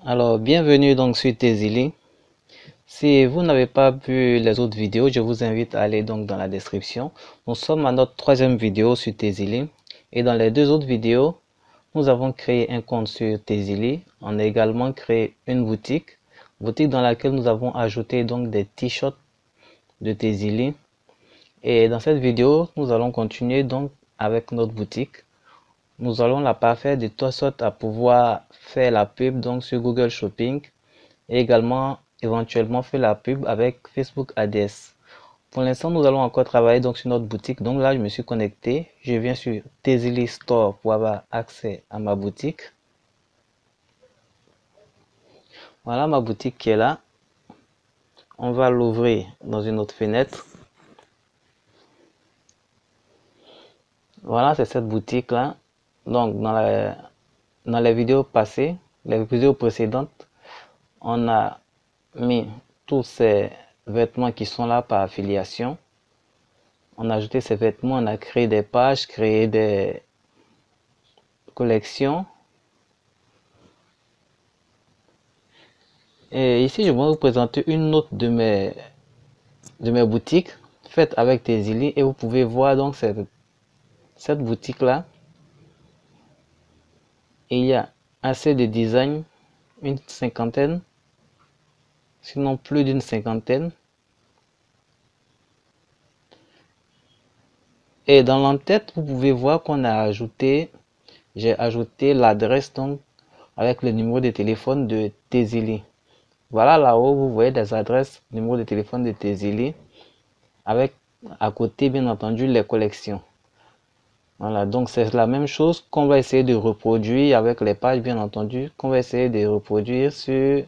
Alors, bienvenue donc sur Tezili. Si vous n'avez pas vu les autres vidéos, je vous invite à aller donc dans la description. Nous sommes à notre troisième vidéo sur Tezili. Et dans les deux autres vidéos, nous avons créé un compte sur Tezili. On a également créé une boutique dans laquelle nous avons ajouté donc des t-shirts de Tezili. Et dans cette vidéo, nous allons continuer donc avec notre boutique. Nous allons la parfaire de telle sorte à pouvoir faire la pub donc sur Google Shopping et également éventuellement faire la pub avec Facebook Ads. Pour l'instant, nous allons encore travailler donc sur notre boutique. Donc là, je me suis connecté. Je viens sur Tezili Store pour avoir accès à ma boutique. Voilà ma boutique qui est là. On va l'ouvrir dans une autre fenêtre. Voilà, c'est cette boutique là. Donc dans les vidéos passées, les vidéos précédentes, on a mis tous ces vêtements qui sont là par affiliation. On a ajouté ces vêtements, on a créé des pages, créé des collections. Et ici, je vais vous présenter une autre de mes boutiques faites avec Tezili. Et vous pouvez voir donc cette boutique là. Il y a assez de designs, une cinquantaine, sinon plus d'une cinquantaine. Et dans l'entête, vous pouvez voir qu'on a ajouté, j'ai ajouté l'adresse donc avec le numéro de téléphone de Tezili. Voilà là-haut, vous voyez des adresses, numéro de téléphone de Tezili avec à côté bien entendu les collections. Voilà, donc c'est la même chose qu'on va essayer de reproduire avec les pages bien entendu, qu'on va essayer de reproduire sur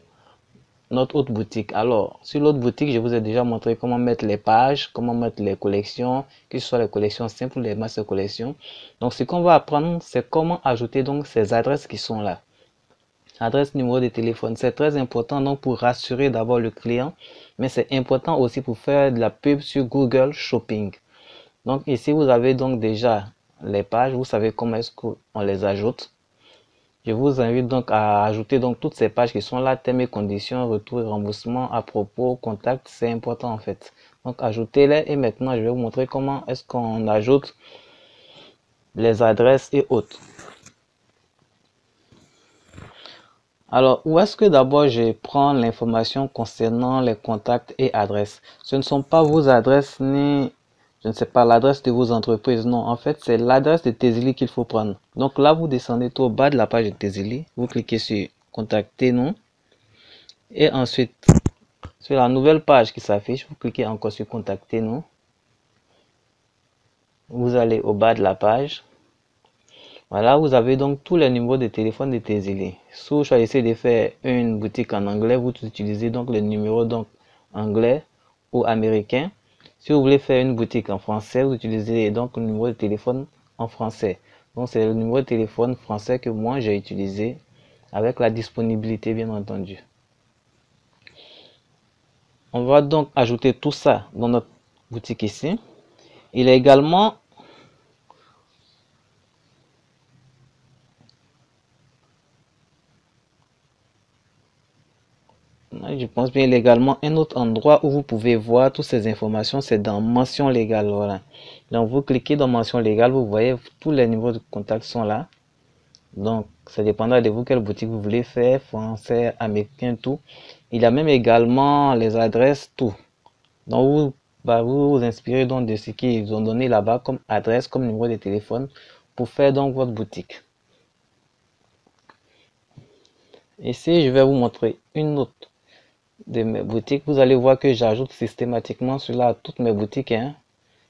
notre autre boutique. Alors, sur l'autre boutique, je vous ai déjà montré comment mettre les pages, comment mettre les collections, que ce soit les collections simples ou les master collections. Donc, ce qu'on va apprendre, c'est comment ajouter donc ces adresses qui sont là. Adresse, numéro de téléphone, c'est très important donc pour rassurer d'abord le client, mais c'est important aussi pour faire de la pub sur Google Shopping. Donc ici, vous avez donc déjà les pages, vous savez comment est-ce qu'on les ajoute. Je vous invite donc à ajouter donc toutes ces pages qui sont là, thèmes et conditions, retour et remboursement, à propos, contact, c'est important en fait. Donc ajoutez-les et maintenant je vais vous montrer comment est-ce qu'on ajoute les adresses et autres. Alors, où est-ce que d'abord je prends l'information concernant les contacts et adresses? Ce ne sont pas vos adresses ni, je ne sais pas, l'adresse de vos entreprises. Non, en fait, c'est l'adresse de Tezili qu'il faut prendre. Donc là, vous descendez tout au bas de la page de Tezili. Vous cliquez sur Contactez-nous. Et ensuite, sur la nouvelle page qui s'affiche, vous cliquez encore sur Contactez-nous. Vous allez au bas de la page. Voilà, vous avez donc tous les numéros de téléphone de Tezili. Si vous choisissez de faire une boutique en anglais, vous utilisez donc le numéro donc anglais ou américain. Si vous voulez faire une boutique en français, vous utilisez donc le numéro de téléphone en français. Donc c'est le numéro de téléphone français que moi j'ai utilisé avec la disponibilité bien entendu. On va donc ajouter tout ça dans notre boutique ici. Il est également je pense bien légalement un autre endroit où vous pouvez voir toutes ces informations, c'est dans mention légale. Voilà. Donc vous cliquez dans mention légale, vous voyez tous les niveaux de contact sont là. Donc ça dépendra de vous quelle boutique vous voulez faire, français, américain, tout. Il y a même également les adresses, tout. Donc vous inspirez donc de ce qu'ils ont donné là-bas comme adresse, comme numéro de téléphone pour faire donc votre boutique. Ici, je vais vous montrer une autre de mes boutiques. Vous allez voir que j'ajoute systématiquement cela à toutes mes boutiques.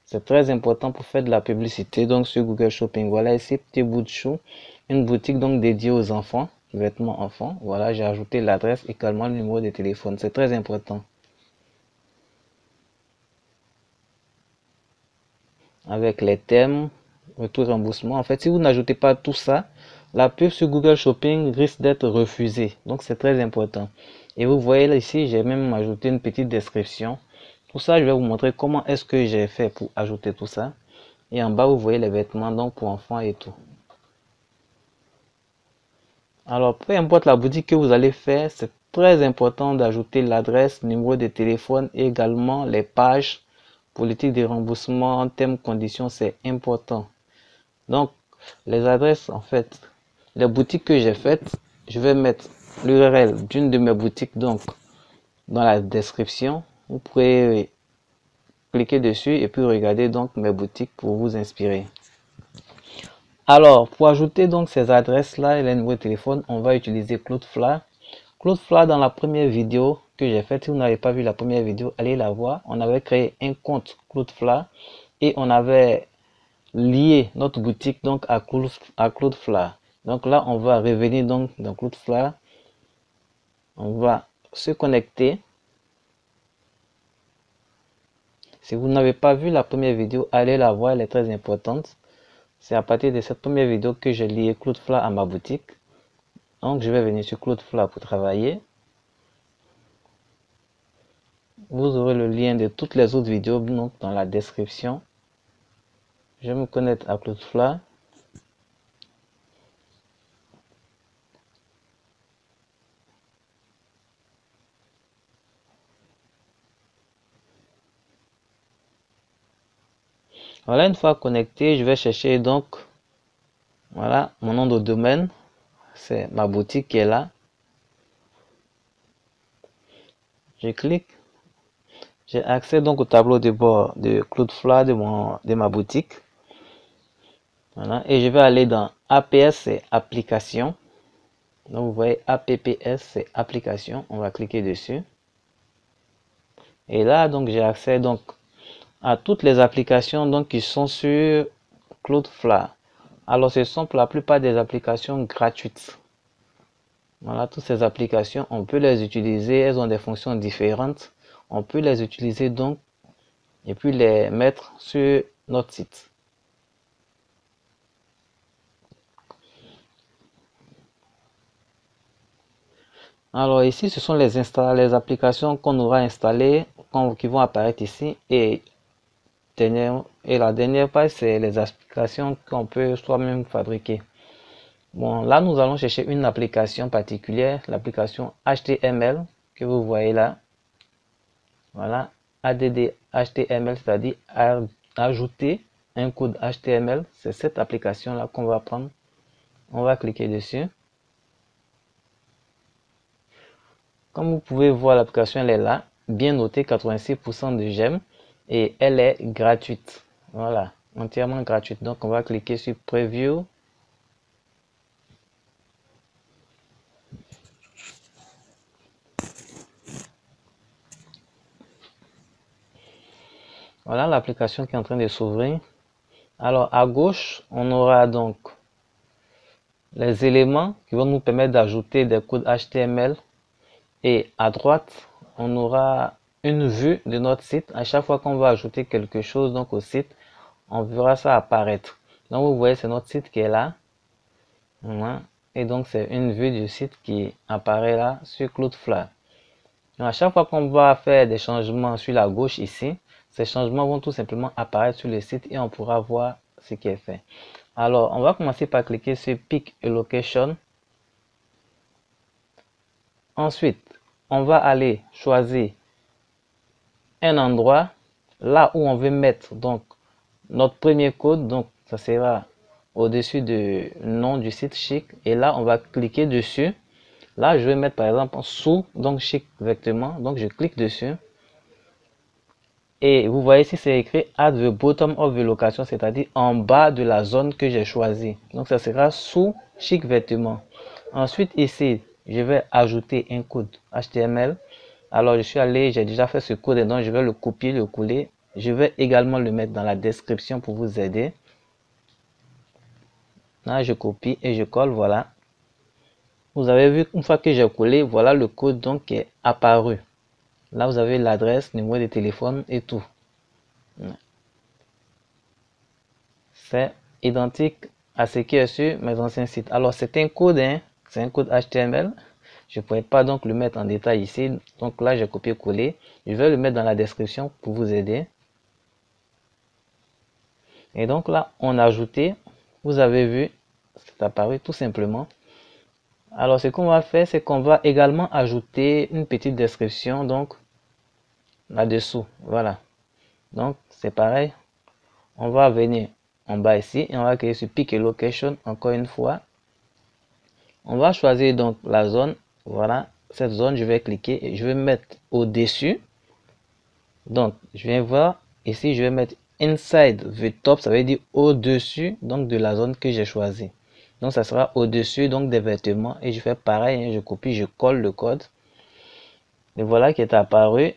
C'est très important pour faire de la publicité donc sur Google Shopping. Voilà ici, petit bout de chou, une boutique donc dédiée aux enfants, vêtements enfants. Voilà, j'ai ajouté l'adresse et également le numéro de téléphone. C'est très important. Avec les thèmes, retour remboursement. En fait, si vous n'ajoutez pas tout ça, la pub sur Google Shopping risque d'être refusée. Donc c'est très important. Et vous voyez là ici, j'ai même ajouté une petite description. Tout ça, je vais vous montrer comment est-ce que j'ai fait pour ajouter tout ça. Et en bas, vous voyez les vêtements donc pour enfants et tout. Alors, peu importe la boutique que vous allez faire, c'est très important d'ajouter l'adresse, numéro de téléphone et également les pages, politique de remboursement, thème, conditions, c'est important. Donc, les adresses, en fait, les boutiques que j'ai faites, je vais mettre l'URL d'une de mes boutiques donc dans la description. Vous pourrez cliquer dessus et puis regarder donc mes boutiques pour vous inspirer. Alors, pour ajouter donc ces adresses-là et les numéros de téléphone, on va utiliser Cloudflare. Cloudflare, dans la première vidéo que j'ai faite, si vous n'avez pas vu la première vidéo, allez la voir. On avait créé un compte Cloudflare et on avait lié notre boutique donc à Cloudflare. Donc là, on va revenir donc dans Cloudflare. On va se connecter. Si vous n'avez pas vu la première vidéo, allez la voir, elle est très importante. C'est à partir de cette première vidéo que j'ai lié Cloudflare à ma boutique. Donc je vais venir sur Cloudflare pour travailler. Vous aurez le lien de toutes les autres vidéos donc, dans la description. Je me connecte à Cloudflare. Voilà, une fois connecté, je vais chercher donc, voilà, mon nom de domaine. C'est ma boutique qui est là. Je clique. J'ai accès donc au tableau de bord de Cloudflare de ma boutique. Voilà, et je vais aller dans APS, c'est application. Donc vous voyez APPS, c'est application. On va cliquer dessus. Et là, donc j'ai accès donc à toutes les applications donc qui sont sur Cloudflare. Alors ce sont pour la plupart des applications gratuites. Voilà, toutes ces applications, on peut les utiliser, elles ont des fonctions différentes. On peut les utiliser donc et puis les mettre sur notre site. Alors ici, ce sont les applications qu'on aura installées, qui vont apparaître ici. Et la dernière page, c'est les applications qu'on peut soi-même fabriquer. Bon, là, nous allons chercher une application particulière, l'application HTML que vous voyez là. Voilà, ADD HTML, c'est-à-dire ajouter un code HTML. C'est cette application-là qu'on va prendre. On va cliquer dessus. Comme vous pouvez voir, l'application elle est là, bien notée, 86% de j'aime et elle est gratuite. Voilà, entièrement gratuite. Donc on va cliquer sur Preview. Voilà l'application qui est en train de s'ouvrir. Alors à gauche, on aura donc les éléments qui vont nous permettre d'ajouter des codes HTML. Et à droite, on aura une vue de notre site. À chaque fois qu'on va ajouter quelque chose donc au site, on verra ça apparaître. Donc vous voyez, c'est notre site qui est là. Voilà. Et donc c'est une vue du site qui apparaît là sur Cloudflare. À chaque fois qu'on va faire des changements sur la gauche ici, ces changements vont tout simplement apparaître sur le site et on pourra voir ce qui est fait. Alors, on va commencer par cliquer sur Pick a Location. Ensuite, on va aller choisir un endroit là où on veut mettre donc notre premier code. Donc, ça sera au-dessus du nom du site Chic. Et là, on va cliquer dessus. Là, je vais mettre par exemple sous donc Chic Vêtements. Donc, je clique dessus. Et vous voyez ici, c'est écrit at the bottom of the location, c'est-à-dire en bas de la zone que j'ai choisie. Donc, ça sera sous Chic Vêtements. Ensuite, ici, je vais ajouter un code HTML. Alors, je suis allé, j'ai déjà fait ce code et donc je vais le copier, le coller. Je vais également le mettre dans la description pour vous aider. Là, je copie et je colle, voilà. Vous avez vu, une fois que j'ai collé, voilà le code donc qui est apparu. Là, vous avez l'adresse, numéro de téléphone et tout. C'est identique à ce qui est sur mes anciens sites. Alors, c'est un code, hein, c'est un code HTML. Je ne pourrais pas donc le mettre en détail ici. Donc là, j'ai copié-collé. Je vais le mettre dans la description pour vous aider. Et donc là, on a ajouté, vous avez vu, c'est apparu tout simplement. Alors, ce qu'on va faire, c'est qu'on va également ajouter une petite description, donc, là-dessous. Voilà. Donc, c'est pareil. On va venir en bas ici et on va cliquer sur Pick a Location encore une fois. On va choisir donc la zone. Voilà, cette zone, je vais cliquer et je vais mettre au-dessus. Donc, je viens voir ici, je vais mettre Inside the top, ça veut dire au-dessus donc de la zone que j'ai choisie. Donc, ça sera au-dessus donc des vêtements et je fais pareil, hein, je copie, je colle le code. Et voilà qui est apparu.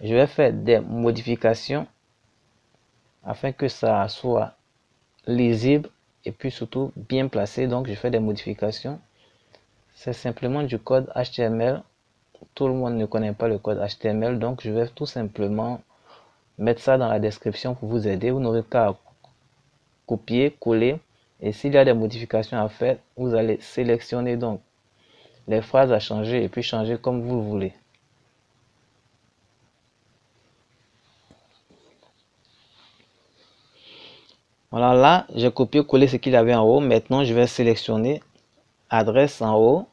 Je vais faire des modifications afin que ça soit lisible et puis surtout bien placé. Donc, je fais des modifications. C'est simplement du code HTML. Tout le monde ne connaît pas le code HTML, donc je vais tout simplement mettre ça dans la description pour vous aider. Vous n'aurez qu'à copier, coller, et s'il y a des modifications à faire, vous allez sélectionner donc les phrases à changer et puis changer comme vous le voulez. Voilà, là, j'ai copié-collé ce qu'il y avait en haut. Maintenant, je vais sélectionner adresse en haut.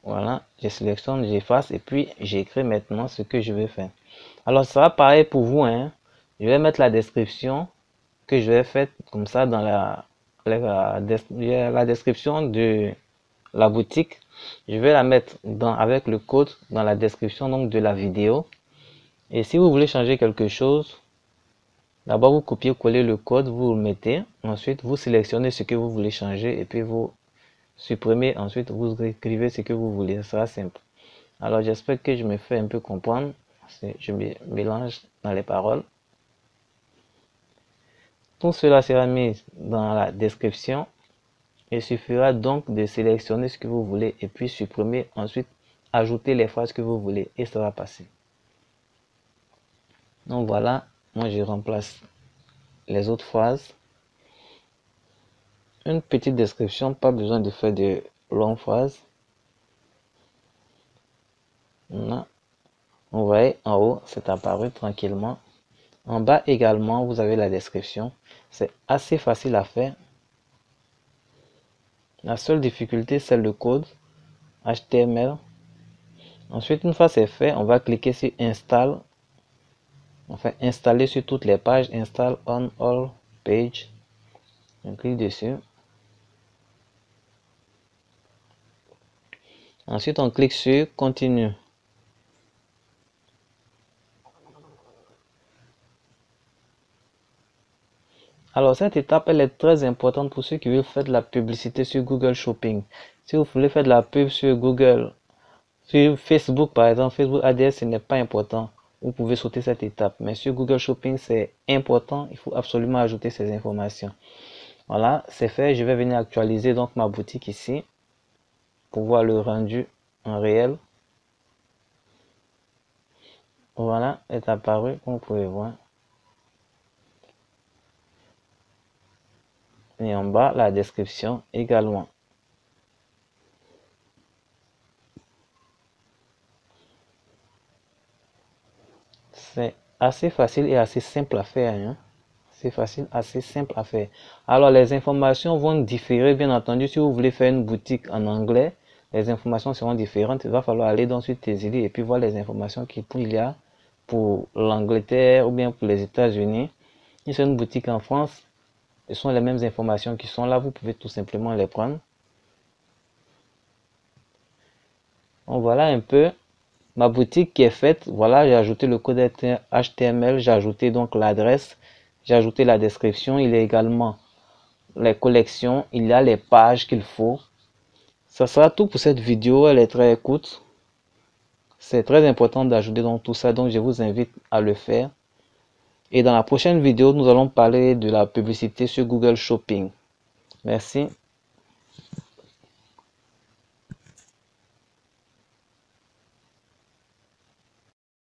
Voilà, je sélectionne, j'efface et puis j'écris maintenant ce que je vais faire. Alors, ça va pareil pour vous, hein. Je vais mettre la description que je vais faire comme ça dans la description de la boutique. Je vais la mettre avec le code dans la description donc de la vidéo. Et si vous voulez changer quelque chose, d'abord vous copiez-collez le code, vous le mettez. Ensuite, vous sélectionnez ce que vous voulez changer et puis vous supprimez. Ensuite, vous écrivez ce que vous voulez. Ça sera simple. Alors, j'espère que je me fais un peu comprendre. Je me mélange dans les paroles. Tout cela sera mis dans la description. Il suffira donc de sélectionner ce que vous voulez et puis supprimer. Ensuite, ajouter les phrases que vous voulez et ça va passer. Donc voilà, moi je remplace les autres phrases. Une petite description, pas besoin de faire de longues phrases. Non. Vous voyez, en haut, c'est apparu tranquillement. En bas également, vous avez la description. C'est assez facile à faire. La seule difficulté, c'est le code HTML. Ensuite, une fois c'est fait, on va cliquer sur Install. Enfin, installer sur toutes les pages. Install on all pages. On clique dessus. Ensuite, on clique sur Continue. Alors, cette étape, elle est très importante pour ceux qui veulent faire de la publicité sur Google Shopping. Si vous voulez faire de la pub sur Google, sur Facebook par exemple, Facebook ADS, ce n'est pas important. Vous pouvez sauter cette étape. Mais sur Google Shopping, c'est important. Il faut absolument ajouter ces informations. Voilà, c'est fait. Je vais venir actualiser donc ma boutique ici pour voir le rendu en réel. Voilà, est apparu, comme vous pouvez voir. Et en bas, la description également. C'est assez facile et assez simple à faire. Hein? C'est facile, assez simple à faire. Alors, les informations vont différer, bien entendu. Si vous voulez faire une boutique en anglais, les informations seront différentes. Il va falloir aller dans sur Tezily et puis voir les informations qu'il y a pour l'Angleterre ou bien pour les États-Unis. Si c'est une boutique en France, ce sont les mêmes informations qui sont là. Vous pouvez tout simplement les prendre. Donc, voilà un peu ma boutique qui est faite. Voilà, j'ai ajouté le code HTML, j'ai ajouté donc l'adresse, j'ai ajouté la description. Il y a également les collections, il y a les pages qu'il faut. Ça sera tout pour cette vidéo, elle est très courte. C'est très important d'ajouter donc tout ça, donc je vous invite à le faire. Et dans la prochaine vidéo, nous allons parler de la publicité sur Google Shopping. Merci.